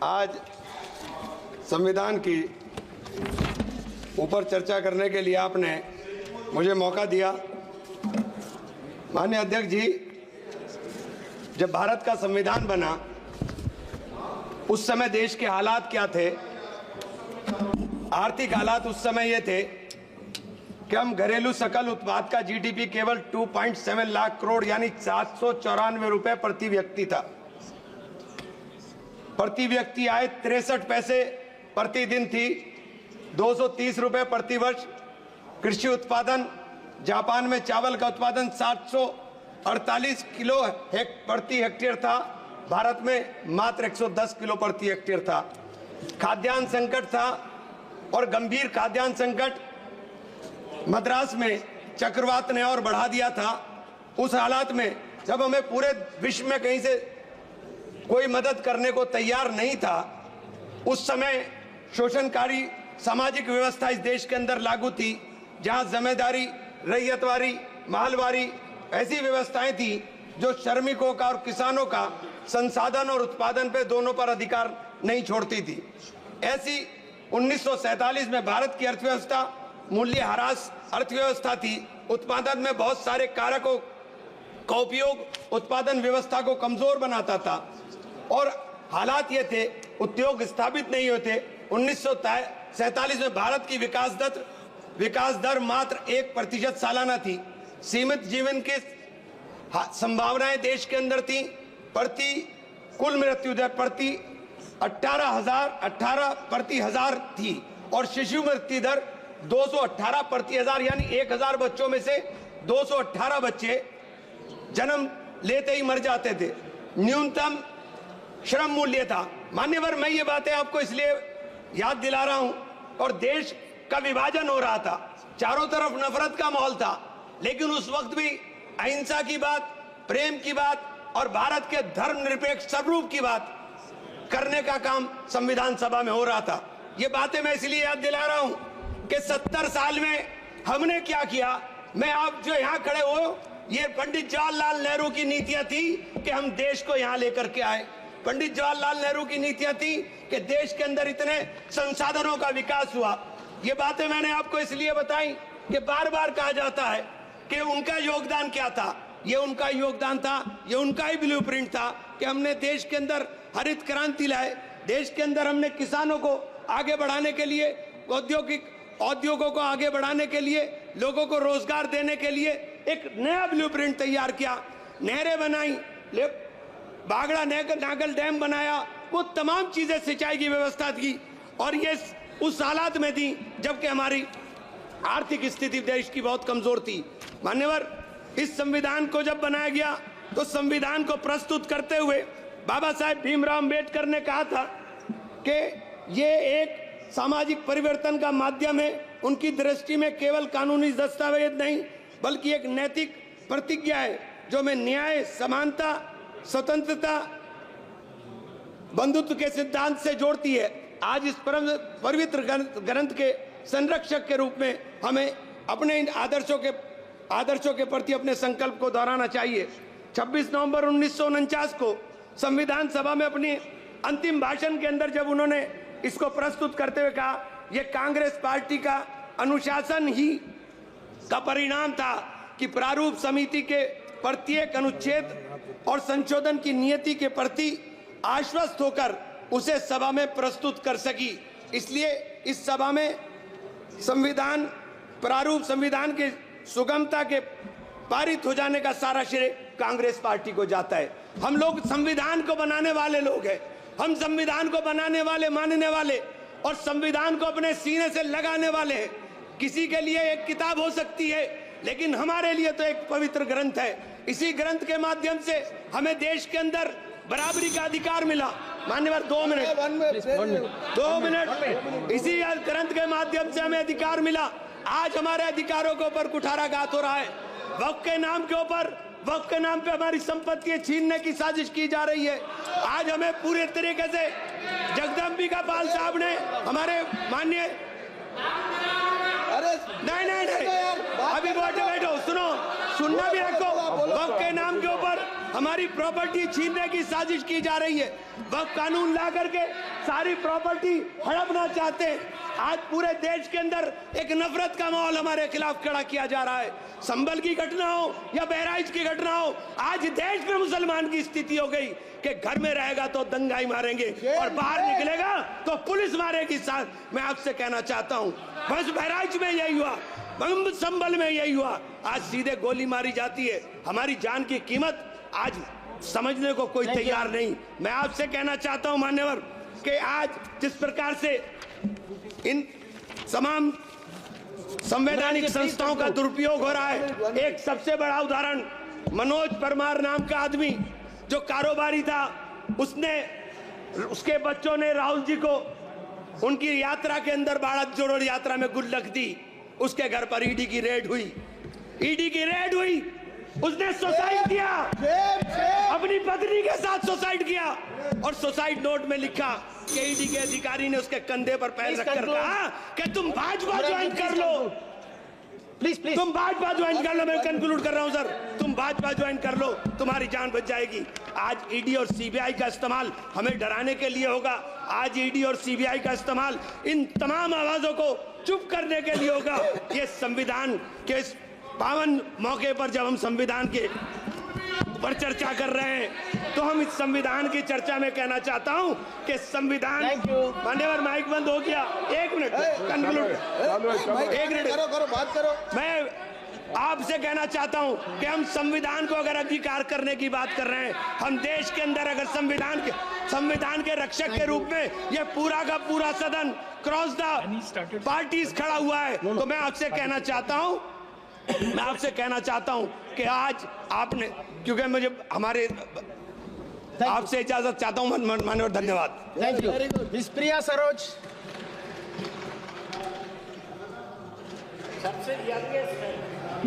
आज संविधान की ऊपर चर्चा करने के लिए आपने मुझे मौका दिया। माननीय अध्यक्ष जी, जब भारत का संविधान बना उस समय देश के हालात क्या थे? आर्थिक हालात उस समय ये थे कि हम घरेलू सकल उत्पाद का जीडीपी केवल 2.7 लाख करोड़ यानी 794 रुपए प्रति व्यक्ति था। प्रति व्यक्ति आय 63 पैसे प्रतिदिन थी, 230 रुपए प्रति वर्ष। कृषि उत्पादन, जापान में चावल का उत्पादन 748 किलो प्रति हेक्टेयर था, भारत में मात्र 110 किलो प्रति हेक्टेयर था। खाद्यान्न संकट था और गंभीर खाद्यान्न संकट मद्रास में चक्रवात ने और बढ़ा दिया था। उस हालात में जब हमें पूरे विश्व में कहीं से कोई मदद करने को तैयार नहीं था, उस समय शोषणकारी सामाजिक व्यवस्था इस देश के अंदर लागू थी, जहां जमींदारी, रैयतवारी, माहलवारी ऐसी व्यवस्थाएं थी जो श्रमिकों का और किसानों का संसाधन और उत्पादन पे दोनों पर अधिकार नहीं छोड़ती थी। ऐसी 1947 में भारत की अर्थव्यवस्था मूल्यह्रास अर्थव्यवस्था थी। उत्पादन में बहुत सारे कारकों का उपयोग उत्पादन व्यवस्था को कमजोर बनाता था और हालात ये थे, उद्योग स्थापित नहीं होते। 1947 में भारत की विकास दर मात्र 1% सालाना थी। सीमित जीवन की संभावनाएं देश के अंदर थी। कुल मृत्यु दर प्रति 18 प्रति हजार थी और शिशु मृत्यु दर 218 प्रति हजार, यानी 1000 बच्चों में से 218 बच्चे जन्म लेते ही मर जाते थे। न्यूनतम श्रम मूल्य था। मान्यवर, मैं ये बातें आपको इसलिए याद दिला रहा हूं और देश का विभाजन हो रहा था, चारों तरफ नफरत का माहौल था, लेकिन उस वक्त भी अहिंसा की बात, प्रेम की बात और भारत के धर्मनिरपेक्ष स्वरूप की बात करने का काम संविधान सभा में हो रहा था। ये बातें मैं इसलिए याद दिला रहा हूं कि 70 साल में हमने क्या किया। मैं आप जो यहाँ खड़े हो, ये पंडित जवाहरलाल नेहरू की नीतियां थी कि हम देश को यहाँ लेकर के आए। पंडित जवाहरलाल नेहरू की नीतियां थी कि देश के अंदर इतने संसाधनों का विकास हुआ। ये बातें मैंने आपको इसलिए बताई कि बार बार कहा जाता है कि उनका योगदान क्या था। ये उनका योगदान था, ये उनका ही ब्लूप्रिंट था कि हमने देश के अंदर हरित क्रांति लाए। देश के अंदर हमने किसानों को आगे बढ़ाने के लिए, औद्योगों को आगे बढ़ाने के लिए, लोगों को रोजगार देने के लिए एक नया ब्लूप्रिंट तैयार किया। नहरें बनाई, बागड़ा नागल डैम बनाया, वो तमाम चीजें सिंचाई की व्यवस्था की और ये उस हालात में थी जबकि हमारी आर्थिक स्थिति देश की बहुत कमजोर थी। मान्यवर, इस संविधान को जब बनाया गया तो संविधान को प्रस्तुत करते हुए बाबा साहेब भीमराव अंबेडकर ने कहा था कि ये एक सामाजिक परिवर्तन का माध्यम है। उनकी दृष्टि में केवल कानूनी दस्तावेज नहीं बल्कि एक नैतिक प्रतिज्ञा है जो में न्याय, समानता, स्वतंत्रता, बंधुत्व के सिद्धांत से जोड़ती है। आज इस पवित्र ग्रंथ के संरक्षक के रूप में हमें अपने इन आदर्शों के प्रति अपने संकल्प को दोहराना चाहिए। 26 नवंबर 1949 को संविधान सभा में अपनी अंतिम भाषण के अंदर जब उन्होंने इसको प्रस्तुत करते हुए कहा, यह कांग्रेस पार्टी का अनुशासन ही का परिणाम था कि प्रारूप समिति के प्रत्येक अनुच्छेद और संशोधन की नियति के प्रति आश्वस्त होकर उसे सभा में प्रस्तुत कर सकी। इसलिए इस सभा में प्रारूप संविधान के सुगमता के पारित हो जाने का सारा श्रेय कांग्रेस पार्टी को जाता है। हम लोग संविधान को बनाने वाले लोग हैं। हम संविधान को बनाने वाले, मानने वाले और संविधान को अपने सीने से लगाने वाले हैं। किसी के लिए एक किताब हो सकती है, लेकिन हमारे लिए तो एक पवित्र ग्रंथ है। इसी ग्रंथ के माध्यम से हमें देश के अंदर बराबरी का अधिकार मिला। मान्यवर, 2 मिनट। इसी ग्रंथ के माध्यम से हमें अधिकार मिला। आज हमारे अधिकारों के ऊपर कुठाराघात हो रहा है। वक्फ के नाम पे हमारी संपत्ति छीनने की साजिश की जा रही है। आज हमें पूरे तरीके से जगदम्बिका पाल साहब ने हमारे माननीय नहीं, अभी बैठो, सुनो, सुनना भी रखो। वक्फ के नाम के ऊपर हमारी प्रॉपर्टी छीनने की साजिश की जा रही है। वक्फ कानून ला करके सारी प्रॉपर्टी हड़पना चाहते हैं। आज पूरे देश के अंदर एक नफरत का माहौल हमारे खिलाफ खड़ा किया जा रहा है। संभल की घटना हो या बहराइच की घटना हो, आज देश में मुसलमान की स्थिति हो गई कि घर में रहेगा तो दंगाई मारेंगे और बाहर निकलेगा तो पुलिस मारेगी। साथ मैं आपसे कहना चाहता हूँ, बस बहराइच में यही हुआ, संभल में यही हुआ, आज सीधे गोली मारी जाती है। हमारी जान की कीमत आज समझने को कोई तैयार नहीं। मैं आपसे कहना चाहता हूं मान्यवर कि आज जिस प्रकार से इन तमाम संवैधानिक संस्थाओं का दुरुपयोग हो रहा है, एक सबसे बड़ा उदाहरण मनोज परमार नाम का आदमी जो कारोबारी था, उसके बच्चों ने राहुल जी को उनकी यात्रा के अंदर भारत जोड़ो यात्रा में गुल्लक दी। उसके घर पर ईडी की रेड हुई, उसने सुसाइड किया, अपनी पत्नी के साथ सुसाइड किया और सुसाइड नोट में लिखा कि ईडी के अधिकारी ने उसके कंधे पर पैर रखकर कहा कि तुम भाजपा ज्वाइन कर लो, प्लीज तुम भाजपा ज्वाइन कर लो। मैं कंक्लूड कर रहा हूं सर, तुम भाजपा ज्वाइन कर लो, तुम्हारी जान बच जाएगी। आज ईडी और सीबीआई का इस्तेमाल हमें डराने के लिए होगा। आज ईडी और सीबीआई का इस्तेमाल इन तमाम आवाजों को चुप करने के लिए होगा। ये संविधान के इस पावन मौके पर जब हम संविधान के पर चर्चा कर रहे हैं तो हम इस संविधान की चर्चा में कहना चाहता हूं कि संविधान, मान्यवर माइक बंद हो गया, एक मिनट कंक्लूड, एक मिनट करो बात करो। मैं आपसे कहना चाहता हूं कि हम संविधान को अगर अंगीकार करने की बात कर रहे हैं, हम देश के अंदर अगर संविधान के रक्षक के रूप में ये पूरा का पूरा सदन क्रॉस द पार्टीज खड़ा हुआ है, तो मैं आपसे कहना चाहता हूं कि आज आपने, क्योंकि मुझे हमारे आपसे इजाजत चाहता हूं माननीय, धन्यवाद। Thank you. मिस प्रिया सरोज, सबसे यंगेस्ट